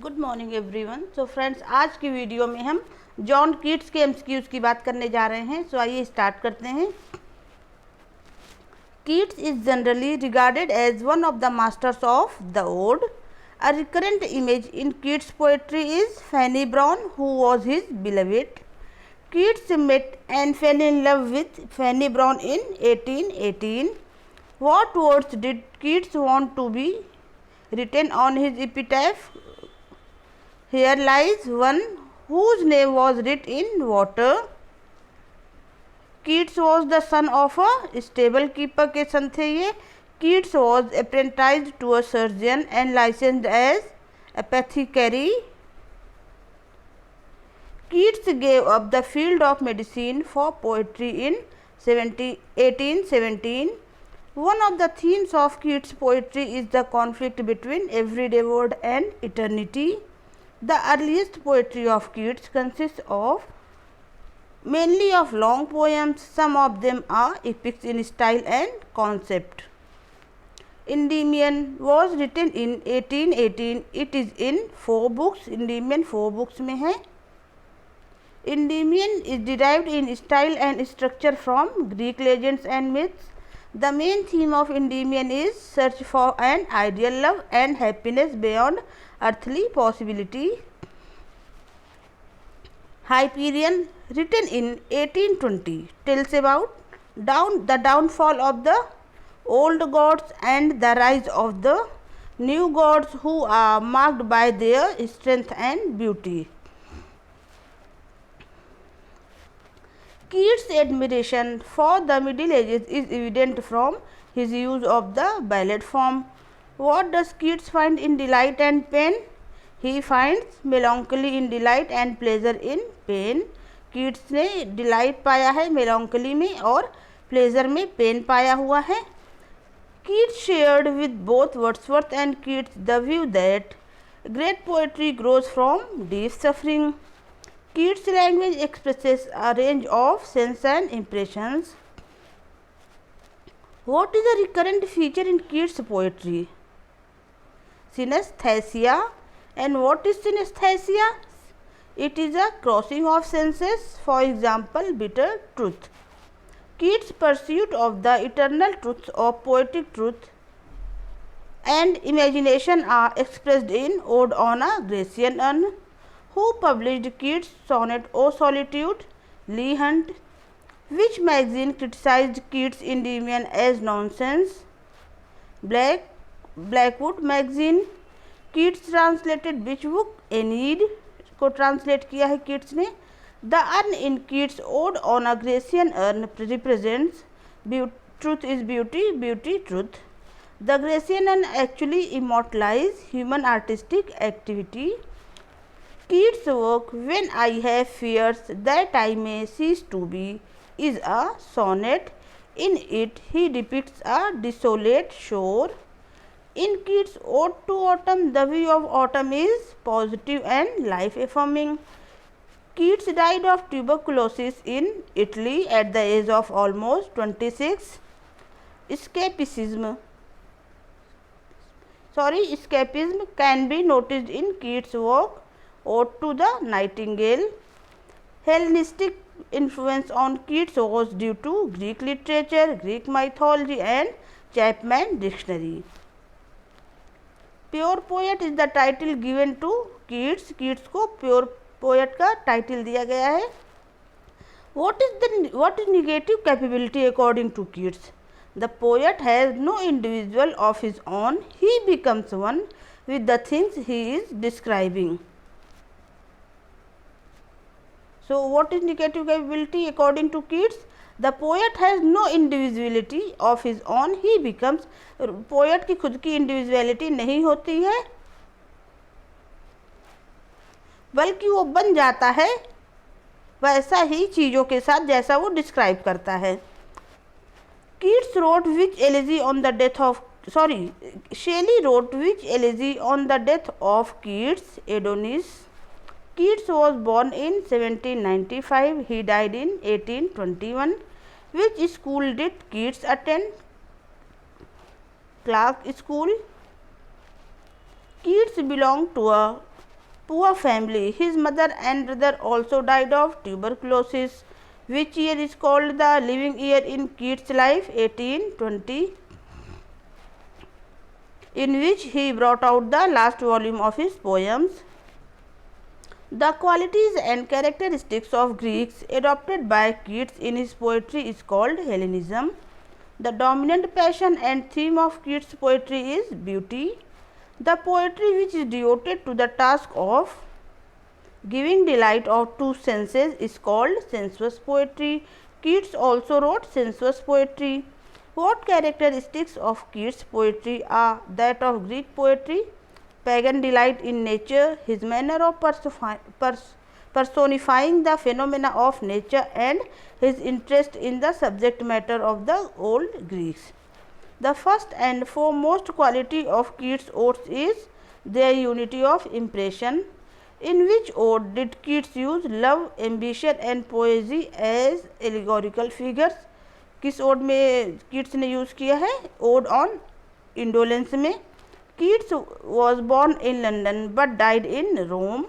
Good morning everyone. So friends, आज की video में हम जॉन कीट्स के एमसीक्यूज की बात करने जा रहे हैं। सो आइए स्टार्ट करते हैं। Keats is generally regarded as one of the masters of the ode. A recurrent image in Keats poetry is Fanny Brawne, who was his beloved. Keats met and fell in love with Fanny Brown in 1818. What words did Keats want to be written on his epitaph? Here lies one whose name was writ in water. Keats was the son of a stable keeper के सन थे ये। Keats was apprenticed to a surgeon and licensed as apothecary. Keats gave up the field of medicine for poetry in 1817. One of the themes of Keats' poetry is the conflict between everyday word and eternity. The earliest poetry of Keats consists of mainly of long poems. Some of them are epics in style and concept. Endymion was written in 1818. It is in 4 books. Endymion 4 books में है। Endymion is derived in style and structure from Greek legends and myths. The main theme of Endymion is search for an ideal love and happiness beyond earthly possibility. Hyperion, written in 1820, tells about the downfall of the old gods and the rise of the new gods, who are marked by their strength and beauty. Keats' admiration for the Middle Ages is evident from his use of the ballad form. What does Keats find in delight and pain? He finds melancholy in delight and pleasure in pain. Keats ने delight पाया है मेलॉन्कली में और pleasure में pen पाया हुआ है। Keats shared with both Wordsworth and Keats the view that great poetry grows from deep suffering. Keats' language expresses a range of sense and impressions. What is a recurrent feature in Keats' poetry? Synesthesia. And what is synesthesia? It is a crossing of senses, for example, bitter truth. Keats' pursuit of the eternal truths of poetic truth and imagination are expressed in Ode on a Grecian Urn. Who published Keats' sonnet O Solitude? Leigh Hunt. Which magazine criticized Keats' Endymion as nonsense? Blackwood magazine. Keats translated which book? Aeneid को translate किया है Keats ने। The urn in Keats' Ode on a Grecian Urn represents truth is beauty, beauty truth. The Grecian urn actually immortalizes human artistic activity. Keats' work, When I Have Fears That I May Cease to Be, is a sonnet. In it, he depicts a desolate shore. In Keats' Ode to Autumn, the view of autumn is positive and life-affirming. Keats died of tuberculosis in Italy at the age of almost 26. Escapism can be noticed in Keats' work Ode to the Nightingale. Hellenistic influence on Keats was due to Greek literature, Greek mythology and Chapman Dictionary. Pure Poet is the title given to Keats. Keats को Pure Poet का title दिया गया है। What is negative capability according to Keats? The poet has no individual of his own. He becomes one with the things he is describing. So, what is negative capability according to Keats? The poet has no individuality of his own. He becomes, poet की खुद की individuality नहीं होती है, बल्कि वो बन जाता है वैसा ही चीज़ों के साथ जैसा वो डिस्क्राइब करता है। Keats wrote which elegy on the death of Shelley wrote which elegy on the death of Keats? Adonis. Keats was born in 1795. He died in 1821. Which school did Keats attend? Clark School. Keats belonged to a poor family. His mother and brother also died of tuberculosis. Which year is called the living year in Keats' life? 1820, in which he brought out the last volume of his poems. The qualities and characteristics of Greeks adopted by Keats in his poetry is called Hellenism. The dominant passion and theme of Keats' poetry is beauty. The poetry which is devoted to the task of giving delight to senses is called sensuous poetry. Keats also wrote sensuous poetry. What characteristics of Keats' poetry are that of Greek poetry? Pagan delight in nature, his manner of personifying the phenomena of nature, and his interest in the subject matter of the old Greeks. The first and foremost quality of Keats' odes is their unity of impression. In which ode did Keats use love, ambition and poesy as allegorical figures? किस odd में Keats ने use किया है? Odd on indolence में. Keats was born in London but died in Rome.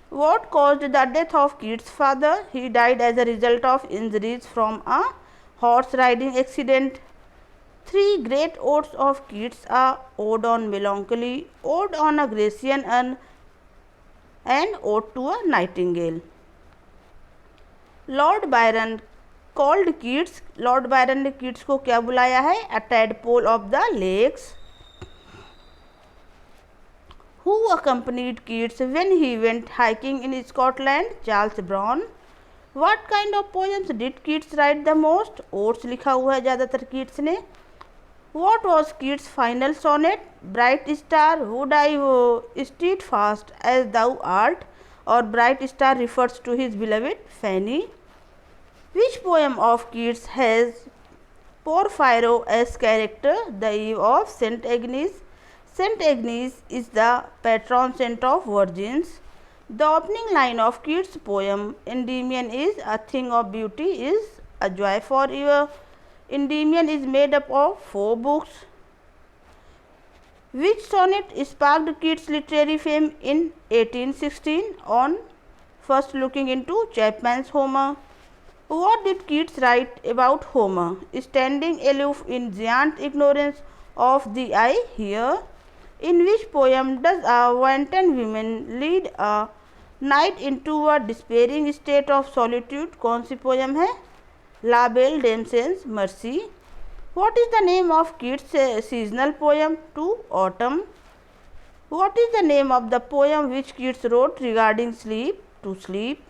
What caused the death of Keats' father? He died as a result of injuries from a horse riding accident. Three great odes of Keats are Ode on Melancholy, Ode on a Grecian Urn, and Ode to a Nightingale. Lord Byron called Keats. Lord Byron ने Keats को क्या बुलाया है? A tadpole of the lakes. Who accompanied Keats when he went hiking in Scotland? Charles Brown. What kind of poems did Keats write the most? Odes लिखा हुआ है ज़्यादातर Keats ने. What was Keats' final sonnet? Bright star, would I stead fast as thou art, or bright star refers to his beloved Fanny. Which poem of Keats has Porphyro as character? The Eve of St. Agnes. St. Agnes is the patron saint of virgins. The opening line of Keats' poem Endymion is a thing of beauty is a joy for ever. Endymion is made up of 4 books. Which sonnet sparked Keats' literary fame in 1816 on first looking into Chapman's Homer? What did Keats write about Homer? Standing aloof in giant ignorance of the eye here. In which poem does a wanton woman lead a knight into a despairing state of solitude? कौन सी poem है? La Belle Damsel's Mercy. What is the name of Keats' seasonal poem? To Autumn. What is the name of the poem which Keats wrote regarding sleep? To Sleep.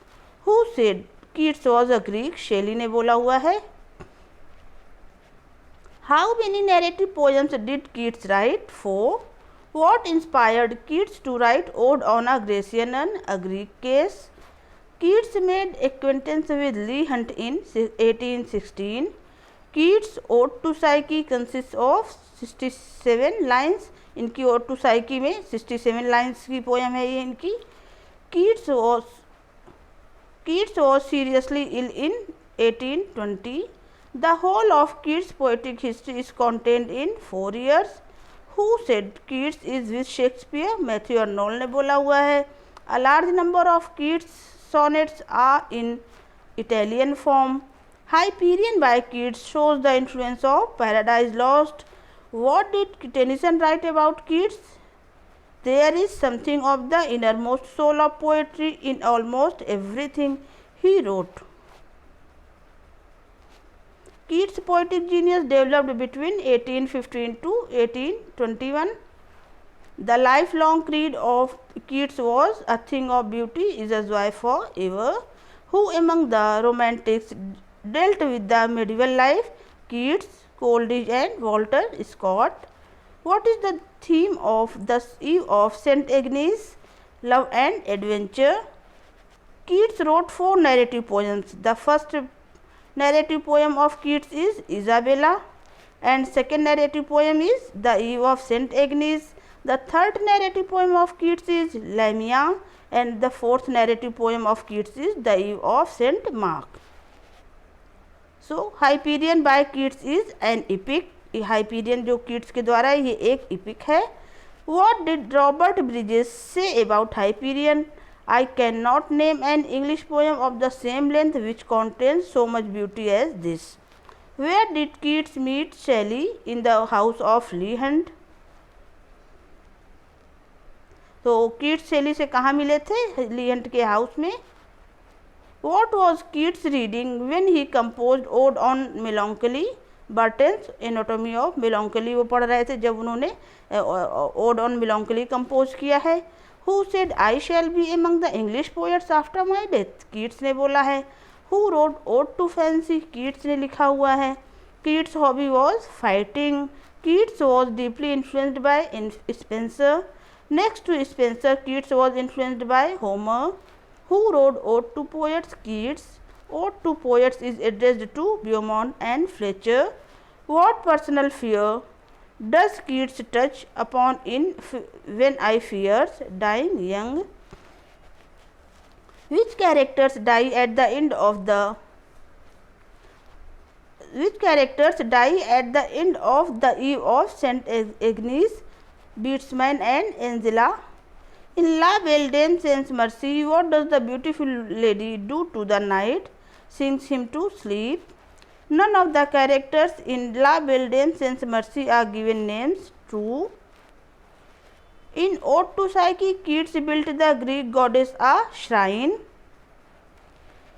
Who said Keats was a Greek? Shelley ने बोला हुआ है. How many narrative poems did Keats write? 4. What inspired Keats to write Ode on a Grecian Urn, a Greek case? Keats made acquaintance with Leigh Hunt in 1816. Keats' Ode to Psyche consists of 67 lines. इनकी Ode to Psyche में 67 lines की poem है ये इनकी. Keats was seriously ill in 1820. The whole of Keats' poetic history is contained in 4 years. Who said Keats is with Shakespeare? Matthew Arnold ने बोला हुआ है. A large number of Keats' sonnets are in Italian form. Hyperion by Keats shows the influence of Paradise Lost. What did Tennyson write about Keats? There is something of the innermost soul of poetry in almost everything he wrote. Keats' poetic genius developed between 1815 to 1821. The lifelong creed of Keats was a thing of beauty is a joy for ever. Who among the romantics dealt with the medieval life? Keats, Coleridge and Walter Scott. What is the theme of the Eve of St. Agnes? Love and adventure. Keats wrote 4 narrative poems. The first narrative poem of Keats is Isabella, and second narrative poem is The Eve of St. Agnes. The third narrative poem of Keats is Lamia, and the fourth narrative poem of Keats is The Eve of St. Mark. So, Hyperion by Keats is an epic. Hyperion जो Keats के द्वारा ये एक epic है. What did Robert Bridges say about Hyperion? I cannot name an English poem of the same length which contains so much beauty as this. Where did Keats meet Shelley? In the house of Leigh Hunt. तो Keats शेली से कहाँ मिले थे? ली Hunt के house में. What was Keats reading when he composed Ode on Melancholy? Burton's Anatomy of Melancholy वो पढ़ रहे थे जब उन्होंने ओड ऑन मेलॉन्कली कंपोज किया है. Who said I shall be among the English poets after my death? Keats ने बोला है. Who wrote ode to fancy? Keats ने लिखा हुआ है. Keats hobby was fighting. Keats was deeply influenced by Spenser. Next to Spencer, Keats was influenced by Homer. Who wrote Ode to Poets? Keats. Ode to Poets is addressed to Beaumont and Fletcher. What personal fear does Keats touch upon in When I Fears? Dying Young. Which characters die at the end of the Eve of Saint Agnes? Beatsman and Angela. In La Belle Dame Sans Mercy, what does the beautiful lady do to the knight? Sings him to sleep. None of the characters in La Belle Dame Sans Mercy are given names. True. In Ode to Psyche, Keats built the Greek goddess a shrine.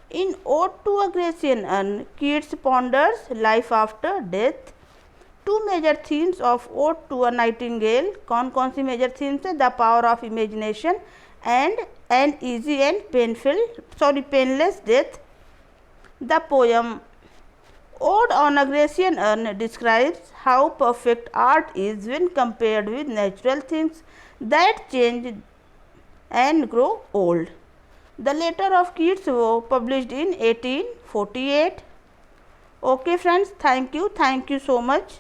In Ode to a Grecian Urn, Keats ponders life after death. Two major themes of ode to a nightingale. कौन कौन सी major themes है? The power of imagination and an easy and painless death. The poem ode on a Grecian urn describes how perfect art is when compared with natural things that change and grow old. The letter of Keats was published in 1848. Okay friends, thank you so much.